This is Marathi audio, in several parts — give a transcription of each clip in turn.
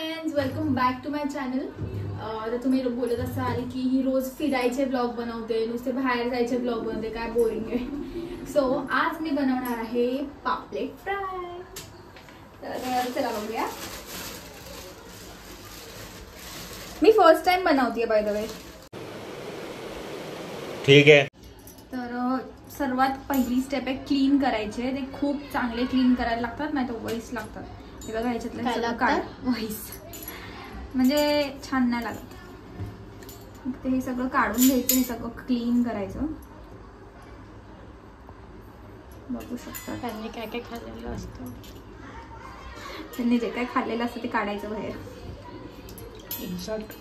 Friends, welcome back to my channel. तर तुम्ही बोलत असाल की ही रोज फिरायचे ब्लॉग बनवते, नुसते बाहेर जायचे ब्लॉग बनवते, काय बोरिंग आहे। सो आज मी बनवणार आहे पापलेट फ्राय। तर चला बघूया। मी फर्स्ट टाइम बनवतेय बाय द वे। ठीक आहे। तर सर्वात पहिली स्टेप आहे क्लीन करायचे। ते खूप चांगले क्लीन करायला लागतात, नाही तर वैस लागतात। हे बघा, ह्याच्यातलं सगळं काढ, वैस म्हणजे छान नाही लागत। ते हे सगळं काढून घ्यायचं, हे सगळं क्लीन करायचं। बघू शकता त्यांनी काय काय खाल्लेलं असतं, त्यांनी जे काय खाल्लेलं असतं ते काढायचं बाहेर। इन्सल्ट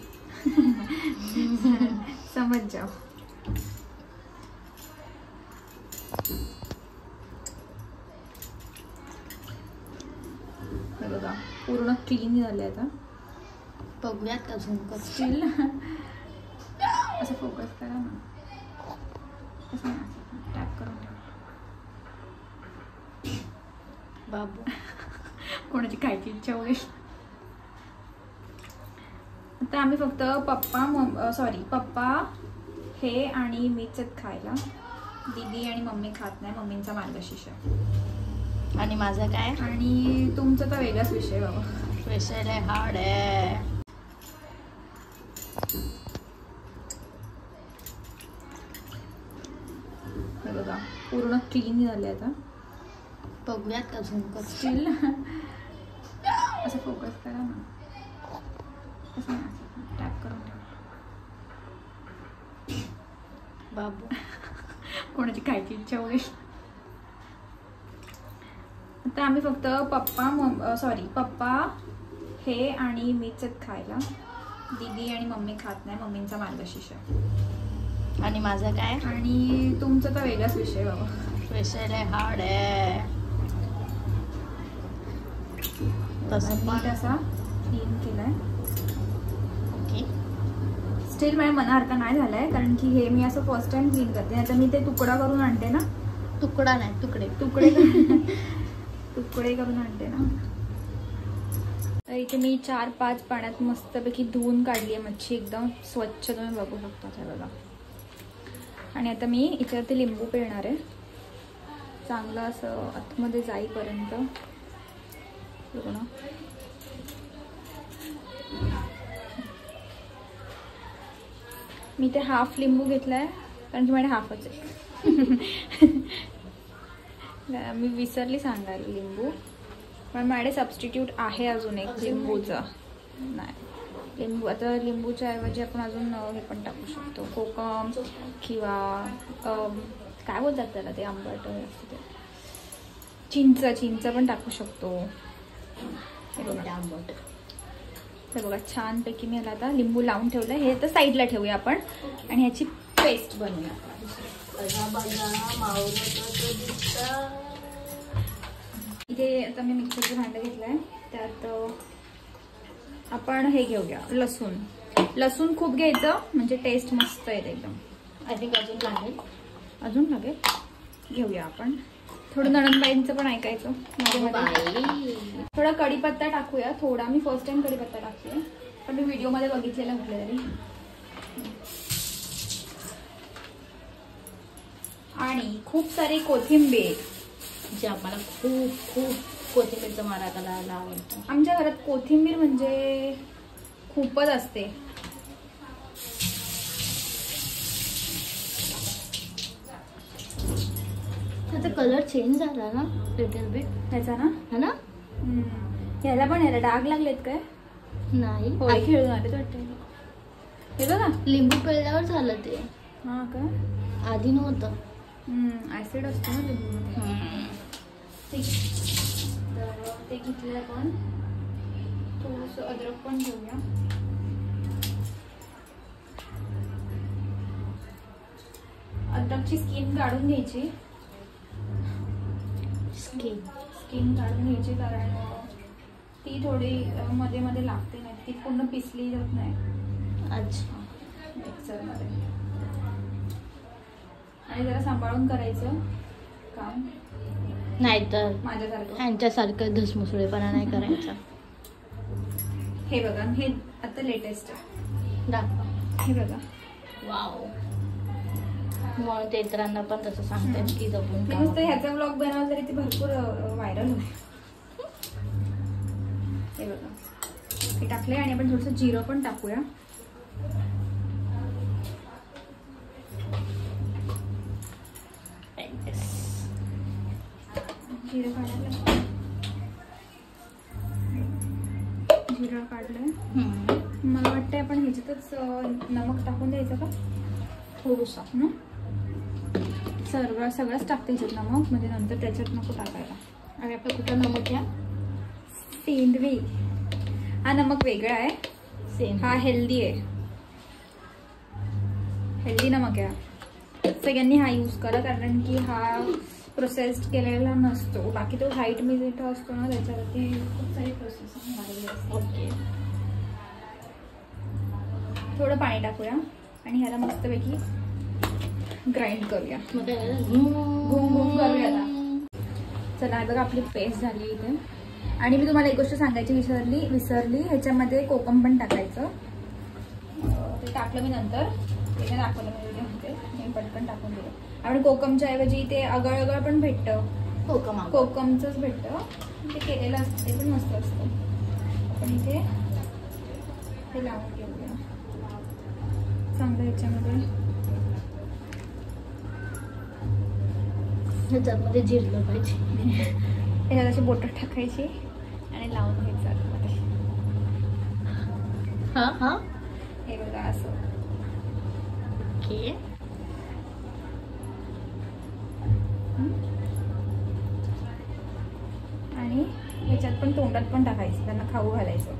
समज जाओ। हे बघा, पूर्ण क्लीन झाले। आता बघूयात का झूम कर, स्टील असं फोकस करा ना, असं टॅप करून बाबू कोणाची खायची इच्छा होईल। आता आम्ही फक्त पप्पा हे आणि मीच खायला। दीदी आणि मम्मी खात नाही, मम्मींचा मार्गशीर्ष आहे। आणि माझं काय, आणि तुमचं तर वेगळाच विषय बाबा, विषय लय हार्ड आहे। हे बघा, पूर्ण क्लीन झाले। आता बघूयात का झूम कर, स्टील असं फोकस करा ना, असं टॅप करून बाबू कोणाची खायची इच्छा होईल। आता आम्ही फक्त पप्पा हे आणि मीच खायला। दीदी आणि मम्मी खात नाही, मम्मींचा मार्गशीर्ष आहे। आणि माझं काय, आणि तुमचं तर वेगळाच विषय बाबा, विषय लय हार्ड आहे। तसं नीट असा क्लीन केलाय। ओके, स्टील माझ्या मनासारखा नाही झालाय, कारण की हे मी असं फर्स्ट टाइम क्लीन करते। नाही तर मी ते तुकडा करून आणते ना, तुकडा नाही तुकडे तुकडे करून आणते ना। तर इथे मी 4-5 पाण्यात मस्तपैकी धुवून काढली आहे मच्छी, एकदम स्वच्छ, तुम्ही बघू शकता हे बघा। आणि आता मी याच्यावरती लिंबू पिळणार आहे, चांगलं असं आतमध्ये जाईपर्यंत पूर्ण। मी ते हाफ लिंबू घेतलाय, कारण की माझ्या हाफच आहे। मी विसरली सांगायला लिंबू, पण माझ्याकडे सबस्टिट्यूट आहे अजून एक लिंबूचा। नाही, लिंबू आता लिंबूच्या ऐवजी आपण अजून हे पण टाकू शकतो, कोकम किंवा काय बोलतात त्याला, ते आंबट असते, चिंच पण टाकू शकतो। हे बघा, छानपैकी मी ह्याला आता लिंबू लावून ठेवलं। हे तर साईडला ठेवूया आपण आणि ह्याची पेस्ट बनवूया। इथे आता मी मिक्सरचं भांडं घेतलंय, त्यात आपण हे घेऊया लसूण खूप घ्यायचं, म्हणजे टेस्ट मस्त येते एकदम। आय थिंक अजून लागेल घेऊया आपण। थोडं नणंदबाईंचं पण ऐकायचं मध्ये। थोडा कढीपत्ता टाकूया, थोडा। मी फर्स्ट टाइम कढीपत्ता टाकते, पण मी व्हिडिओमध्ये बघितलेला कुठल्या तरी। आणि खूप सारी कोथिंबीर, जे आम्हाला खूप कोथिंबीरचा मारा करायला आवडतो। आमच्या घरात कोथिंबीर म्हणजे खूपच असते। त्याचा कलर चेंज झाला ना लिटल बिट, ह्याचा ना, है ना? ह्याला पण याला डाग लागलेत काय? नाही, होळी खेळून आलेत वाटतं। हे बघा, लिंबू पिळल्यावर झालं ते। हा काय, आधी नव्हतं। ऍसिड असतो ना लिंबूमध्ये। ठीक आहे, तर ते घेतलेलं आपण। थोडंसं अद्रक पण घेऊया। अद्रकची स्किन काढून घ्यायची, स्किन काढून घ्यायची, कारण ती थोडी मध्ये मध्ये लागते, नाही ती पूर्ण पिसली जात नाही। अच्छा, मिक्सरमध्ये। आणि जरा सांभाळून करायचं काम, नाहीतर माझ्यासारखं ह्यांच्यासारखं धसमुसळेपणा नाही करायचा। हे बघा, हे आता लेटेस्ट आहे. दाखवा. हे बघा. वाव. मग ते इतरांना पण तसं सांगतात की जपून मी नुसतं ह्याचा ब्लॉग बनवला तरी ते भरपूर व्हायरल होईल. हे बघा, हे टाकले आणि आपण थोडंसं जिरं पण टाकूया. जिरं काढायला, जिरं काढलंय. मला वाटतंय आपण ह्याच्यातच नमक टाकून द्यायचं का थोडंसं ना. सगळंच टाकते ह्याच्यात नमक, म्हणजे नंतर त्याच्यात नको टाकायला. आणि आपलं कुठं नमक घ्या. सेंद्री. हा नमक वेगळा आहे, हा हेल्दी आहे. हेल्दी नमक आहे. सगळ्यांनी हा यूज करा, कारण की हा प्रोसेस्ड केलेला नसतो. बाकी तो व्हाईट मीठ असतो ना, त्याच्यावरती खूप सारी प्रोसेसिंग झालेली असते. ओके. थोडं पाणी टाकूया आणि ह्याला मस्तपैकी ग्राइंड करूया. घुम घुम करूया आता. चला बघा, आपली पेस्ट झाली इथे. आणि मी तुम्हाला एक गोष्ट सांगायची विसरली, ह्याच्यामध्ये कोकम पण टाकायचं. ते टाकलं मी नंतर, ते दाखवलं मी व्हिडिओमध्ये, मी पटकन टाकून दिलं. आणि कोकमच्या ऐवजी ते अगळ पण भेटतं, कोकमचंच भेटतं. ते केलेलं असतं, ते पण मस्त असतं. आपण इथे ते लावून घेऊया चांगलं ह्याच्यामध्ये. ह्याच्यामध्ये जिरलं पाहिजे. त्याच्यात अशी बोटं टाकायची आणि लावून घ्यायचं आतमध्ये. हा हे बघा असं. ओके. आणि ह्याच्यात पण तोंडात पण टाकायचं, त्यांना खाऊ घालायचं.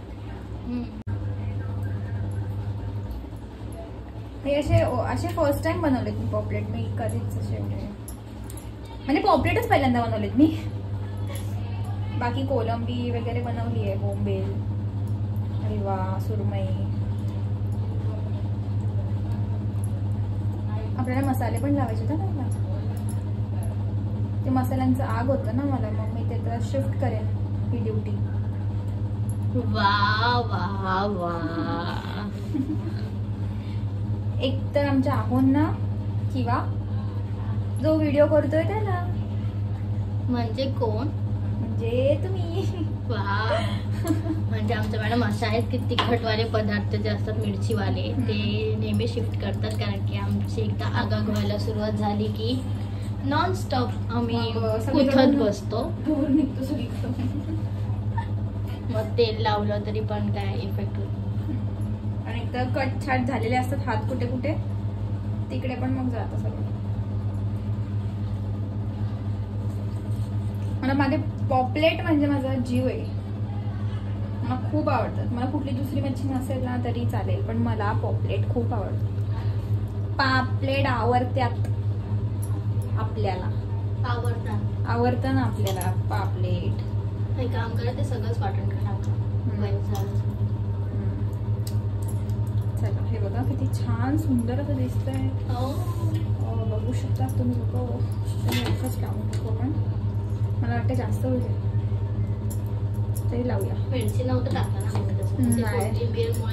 हे असे फर्स्ट टाइम बनवलेत मी पॉपलेट. मी कधीच असे म्हणजे पॉपलेटच पहिल्यांदा बनवलेत मी. बाकी कोलंबी वगैरे बनवली आहे, बोंबील, हलवा, सुरमई. आपल्याला मसाले पण लावायचे होते ना. ते मसाल्यांचं आग होतं ना मला, मग मी ते तर शिफ्ट करेन ही ड्युटी. वा वा वा. एक तर आमच्या आहोंना किंवा जो व्हिडिओ करतोय त्याला. म्हणजे कोण? म्हणजे तुम्ही. वा. म्हणजे आमच्या मॅडम अशा आहेत की तिखटवाले पदार्थ जे असतात, मिरचीवाले, ते नेहमी शिफ्ट करतात. कारण की आमची एकदा आगाग व्हायला सुरुवात झाली की नॉन स्टॉप आम्ही कुथत बसतो. मग तेल लावलं तरी पण काय इफेक्ट होत. आणि एकदा कट छाट झालेले असतात हात कुठे कुठे, तिकडे पण मग जातं सगळं. मला माझे पॉपलेट म्हणजे माझा जीव आहे. मला खूप आवडतात. मला कुठली दुसरी मच्छी नसेल ना तरी चालेल, पण मला पॉपलेट खूप आवडतात. पापलेट आवडतात आपल्याला. आवडतं ना आपल्याला पापलेट. हे काम करा, ते सगळंच वाटण टाका. चला हे बघा किती छान सुंदर असं दिसतंय. बघू शकता तुम्ही लोक. असंच लावून टाकू आपण. मला वाटतं जास्त होईल तरी लावूया. मिरची नव्हतं टाकलं ना,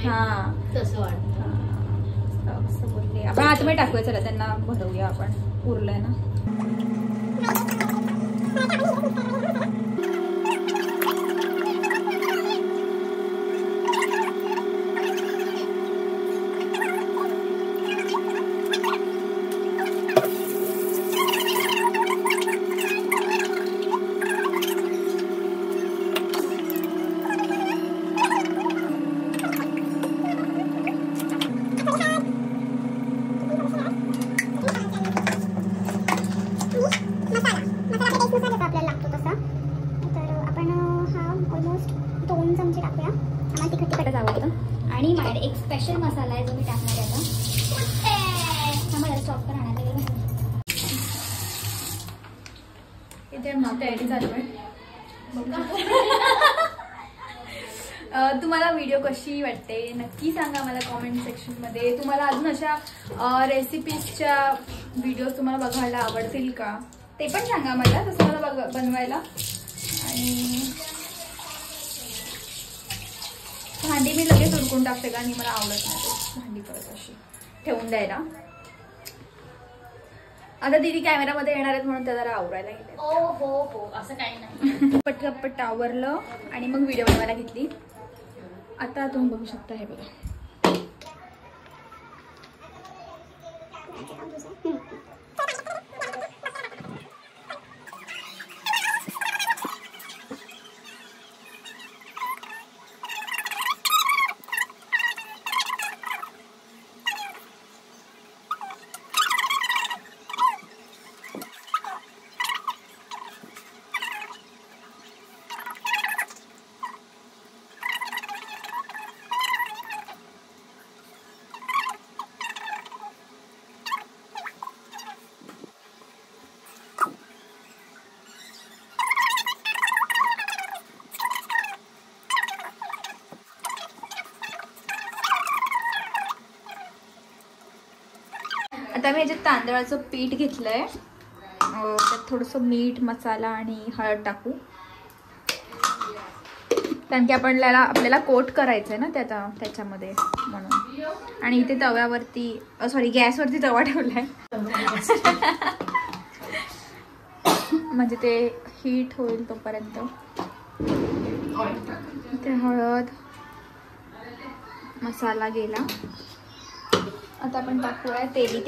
हा तसं वाटतं. असं बोलले आपण आतमध्ये टाकूया. चला त्यांना भरवूया आपण. उरलंय ना. आणि माझ्याकडे एक स्पेशल मसाला आहे जो मी टाकणार आहे आता. मला स्टॉप कर आणायला गेलं. इथे तयारी चालू आहे. तुम्हाला व्हिडिओ कशी वाटते नक्की सांगा मला कॉमेंट सेक्शन मध्ये. तुम्हाला अजून अशा रेसिपीजच्या व्हिडिओ तुम्हाला बघायला आवडतील का ते पण सांगा मला, तसं मला बनवायला. आणि भांडी मी लगेच उरकून टाकते कारण मला आवडत नाही ते भांडी परत अशी ठेवून द्यायला. आता दीदी कॅमेरामध्ये येणार आहेत म्हणून त्या जरा आवरायला गेले. ओ हो हो असं काही नाही. पटपट आवरलं आणि मग व्हिडिओ बनवायला घेतली. आता तुम्ही बघू शकता हे बघा. आता मी याच्यात तांदळाचं पीठ घेतलंय. त्यात थोडंसं मीठ, मसाला आणि हळद टाकू कारण की आपल्याला कोट करायचं आहे ना त्याच्यामध्ये म्हणून. आणि इथे तव्यावरती सॉरी गॅसवरती तवा ठेवलाय म्हणजे ते हीट होईल तोपर्यंत. ते हळद मसाला गेला. आता आपण टाकूया तेली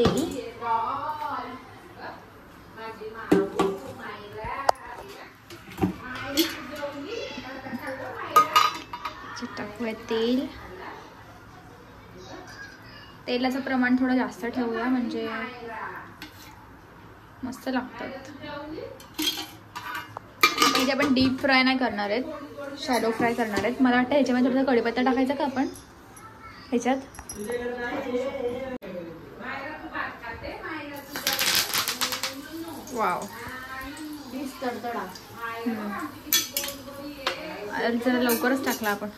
टाकूया तेल. तेलाचं प्रमाण थोडं जास्त ठेवूया म्हणजे मस्त लागतात. इथे आपण डीप फ्राय नाही करणार आहेत, शॅलो फ्राय करणार आहेत. मला वाटतं ह्याच्यामध्ये थोडंसं कढीपत्ता टाकायचा का आपण ह्याच्यात. वाव जरा लवकरच टाकला आपण.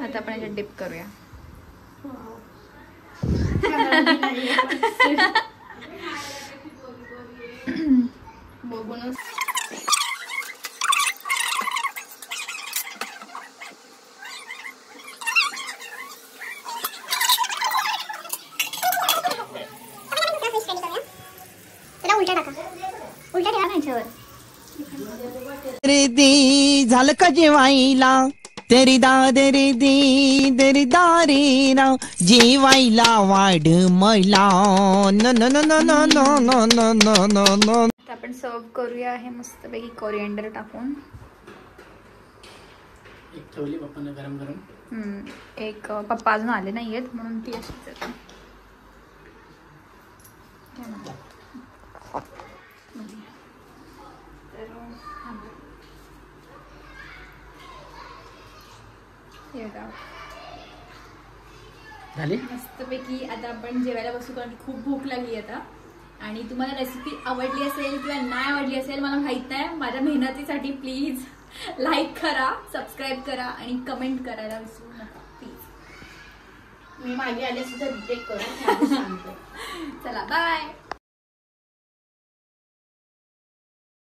आता आपण याच्यात डिप करूया. बघूनच उलटा ठेवा ह्याच्यावर. रे दी झालं का जेवायला तेरी तेरी दारे राव जेवायला वाढ मैला न न न न न न न न न. आपण सर्व करूया हे मस्तपैकी कोरिएंडर टाकून. एक ठेवली पप्पांना गरम गरम. एक पप्पा अजून आले नाहीयेत म्हणून ती अशीच आहे. झाली मस्तपैकी. आता आपण जेवायला बसू कारण खूप भूक लागली आता. आणि तुम्हाला रेसिपी आवडली असेल किंवा नाही आवडली असेल मला माहित नाही. माझ्या मेहनतीसाठी प्लीज लाईक करा, सबस्क्राईब करा आणि कमेंट करायला विसरू नका प्लीज. मी मागे आले सुद्धा रिटेक करू. चला बाय.